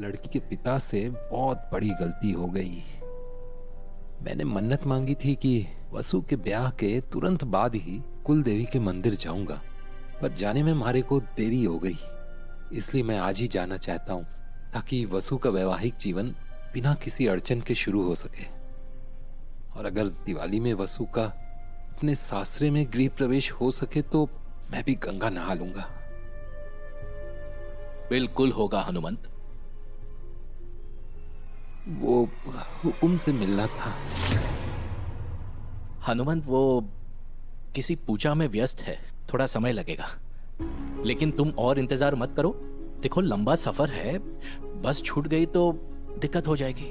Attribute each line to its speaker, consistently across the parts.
Speaker 1: लड़की के पिता से बहुत बड़ी गलती हो गई। मैंने मन्नत मांगी थी कि वसु के ब्याह के तुरंत बाद ही कुल देवी के मंदिर जाऊंगा, पर जाने में मारे को देरी हो गई। इसलिए मैं आज ही जाना चाहता हूँ ताकि वसु का वैवाहिक जीवन बिना किसी अड़चन के शुरू हो सके। और अगर दिवाली में वसु का अपने सासरे में गृह प्रवेश हो सके तो मैं भी गंगा नहा लूंगा।
Speaker 2: बिल्कुल होगा हनुमंत।
Speaker 1: वो हुकुम से मिलना था।
Speaker 2: हनुमंत वो किसी पूजा में व्यस्त है, थोड़ा समय लगेगा, लेकिन तुम और इंतजार मत करो। देखो लंबा सफर है, बस छूट गई तो दिक्कत हो जाएगी।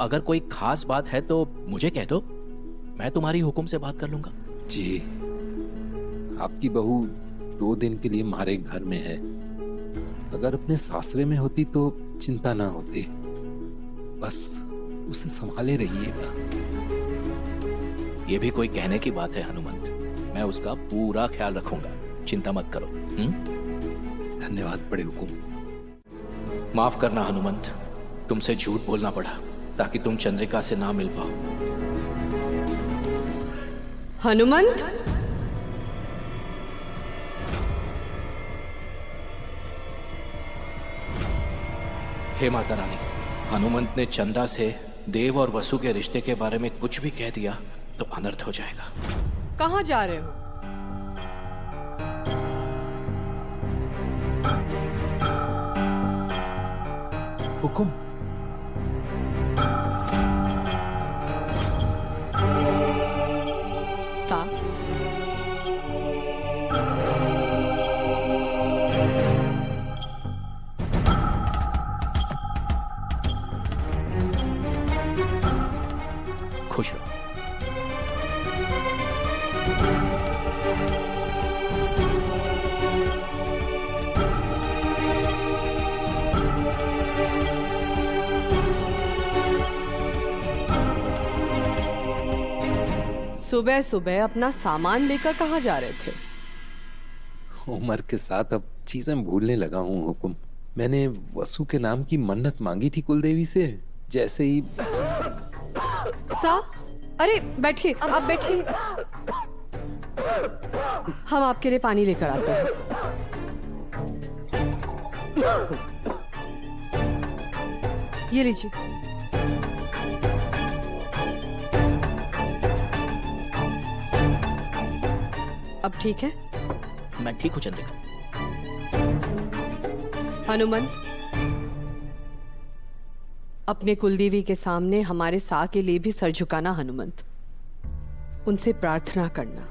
Speaker 2: अगर कोई खास बात है तो मुझे कह दो, मैं तुम्हारी हुकुम से बात कर लूंगा।
Speaker 1: जी, आपकी बहू 2 दिन के लिए हमारे घर में है। अगर अपने सासरे में होती तो चिंता ना होती। बस उसे संभाले रहिएगा।
Speaker 2: ये भी कोई कहने की बात है हनुमंत, मैं उसका पूरा ख्याल रखूंगा, चिंता मत करो।
Speaker 1: धन्यवाद बड़े हुकुम।
Speaker 2: माफ करना हनुमंत, तुमसे झूठ बोलना पड़ा ताकि तुम चंद्रिका से ना मिल पाओ।
Speaker 3: हनुमंत,
Speaker 2: हे माता रानी, हनुमंत ने चंदा से देव और वसु के रिश्ते के बारे में कुछ भी कह दिया तो अनर्थ हो जाएगा।
Speaker 3: कहाँ जा रहे हो?
Speaker 1: हुकुम।
Speaker 3: सा
Speaker 2: खुश रहो।
Speaker 3: सुबह सुबह अपना सामान लेकर कहाँ जा रहे थे?
Speaker 1: उम्र के साथ अब चीजें भूलने लगा हूँ हुकुम। मैंने वसु के नाम की मन्नत मांगी थी कुलदेवी से। जैसे ही
Speaker 3: सा, अरे बैठिए, आप बैठिए, हम आपके लिए पानी लेकर आते हैं। ये लीजिए। अब ठीक है?
Speaker 2: मैं ठीक हूं चंद्रिका।
Speaker 3: हनुमंत, अपने कुलदेवी के सामने हमारे सा के लिए भी सर झुकाना। हनुमंत, उनसे प्रार्थना करना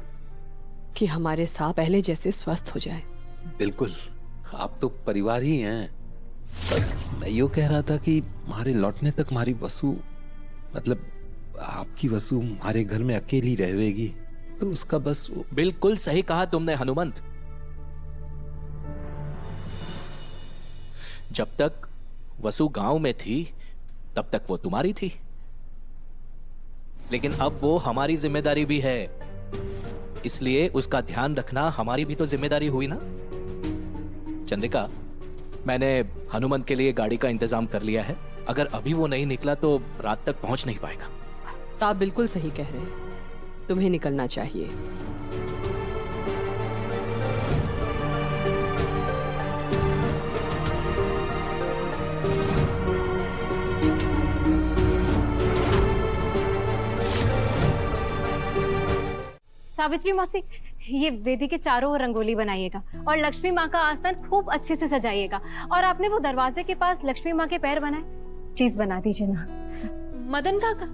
Speaker 3: कि हमारे सा पहले जैसे स्वस्थ हो जाए।
Speaker 1: बिल्कुल, आप तो परिवार ही हैं। बस मैं यूँ कह रहा था कि हमारे लौटने तक हमारी वसु, मतलब आपकी वसु हमारे घर में अकेली रहेगी, तो उसका बस।
Speaker 2: बिल्कुल सही कहा तुमने हनुमंत। जब तक वसु गांव में थी तब तक वो तुम्हारी थी, लेकिन अब वो हमारी जिम्मेदारी भी है, इसलिए उसका ध्यान रखना हमारी भी तो जिम्मेदारी हुई ना। चंद्रिका, मैंने हनुमंत के लिए गाड़ी का इंतजाम कर लिया है। अगर अभी वो नहीं निकला तो रात तक पहुंच नहीं पाएगा।
Speaker 3: साहब बिल्कुल सही कह रहे हैं, तुम्हें निकलना चाहिए।
Speaker 4: सावित्री मौसी, ये वेदी के चारों ओर रंगोली बनाइएगा और लक्ष्मी माँ का आसन खूब अच्छे से सजाइएगा। और आपने वो दरवाजे के पास लक्ष्मी माँ के पैर बनाए, प्लीज बना दीजिए ना।
Speaker 5: मदन काका,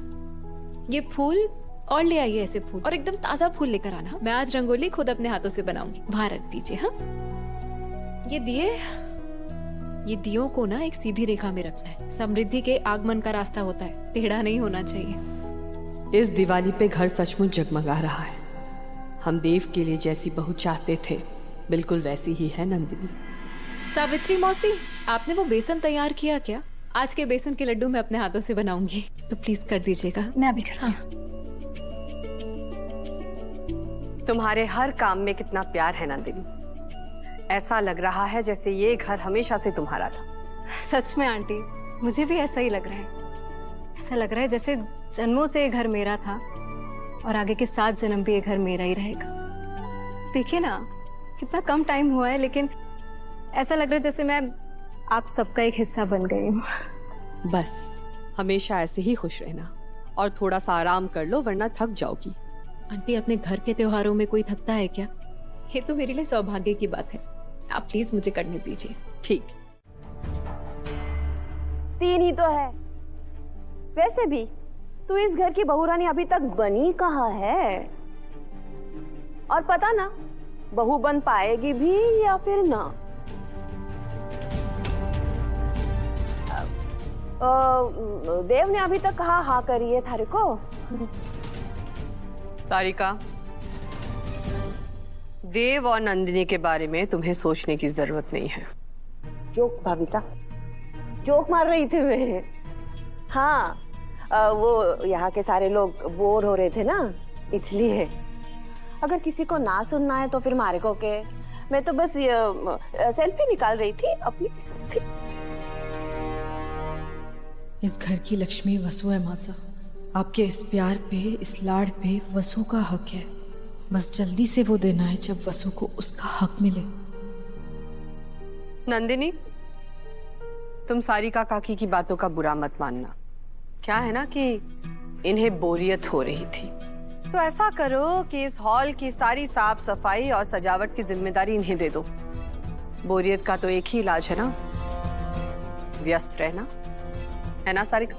Speaker 5: ये फूल और ले आइए, ऐसे फूल और एकदम ताजा फूल लेकर आना। मैं आज रंगोली खुद अपने हाथों से बनाऊंगी। वहां रख दीजिए। हाँ, ये दियों को ना एक सीधी रेखा में रखना है। समृद्धि के आगमन का रास्ता होता है, टेढ़ा नहीं होना चाहिए।
Speaker 3: इस दिवाली पे घर सचमुच जगमगा रहा है। हम देव के लिए जैसी बहू चाहते थे बिल्कुल वैसी ही है नंदिनी।
Speaker 5: सावित्री मौसी, आपने वो बेसन तैयार किया क्या? आज के बेसन के लड्डू मैं अपने हाथों से बनाऊंगी, तो प्लीज कर दीजिएगा।
Speaker 4: मैं अभी करती हूँ।
Speaker 3: तुम्हारे हर काम में कितना प्यार है नंदिनी। ऐसा लग रहा है जैसे ये घर हमेशा से तुम्हारा था।
Speaker 4: सच में आंटी, मुझे भी ऐसा ही लग रहा है। ऐसा लग रहा है जैसे जन्मों से ये घर मेरा था और आगे के 7 जन्म भी ये घर मेरा ही रहेगा। देखिए ना, कितना कम टाइम हुआ है, लेकिन ऐसा लग रहा है जैसे मैं आप सबका एक हिस्सा बन गई हूँ।
Speaker 3: बस हमेशा ऐसे ही खुश रहना और थोड़ा सा आराम कर लो, वरना थक जाओगी।
Speaker 5: आंटी, अपने घर के त्योहारों में कोई थकता है क्या? ये तो मेरे लिए सौभाग्य की बात है। आप प्लीज मुझे करने दीजिए।
Speaker 3: ठीक।
Speaker 6: 3 ही तो है। वैसे भी तू इस घर की बहुरानी अभी तक बनी कहाँ है? और पता ना बहू बन पाएगी भी या फिर ना। देव ने अभी तक कहा हाँ करी है थारे को?
Speaker 3: सारिका, देव और नंदिनी के बारे में तुम्हें सोचने की जरूरत नहीं है।
Speaker 6: जोक भाभी साहब, जोक मार रही थी मैं। हाँ, वो यहाँ के सारे लोग बोर हो रहे थे ना, इसलिए। अगर किसी को ना सुनना है तो फिर मारे को के। मैं तो बस सेल्फी निकाल रही थी, अपनी सेल्फी।
Speaker 5: इस घर की लक्ष्मी वसु है मासा। आपके इस प्यार पे, इस लाड पे वसु का हक है। बस जल्दी से वो दिन आए जब वसु को उसका हक मिले।
Speaker 3: नंदिनी, तुम सारिका काकी की बातों का बुरा मत मानना। क्या है ना कि इन्हें बोरियत हो रही थी, तो ऐसा करो कि इस हॉल की सारी साफ सफाई और सजावट की जिम्मेदारी इन्हें दे दो। बोरियत का तो एक ही इलाज है ना, व्यस्त रहना, है ना सारिका?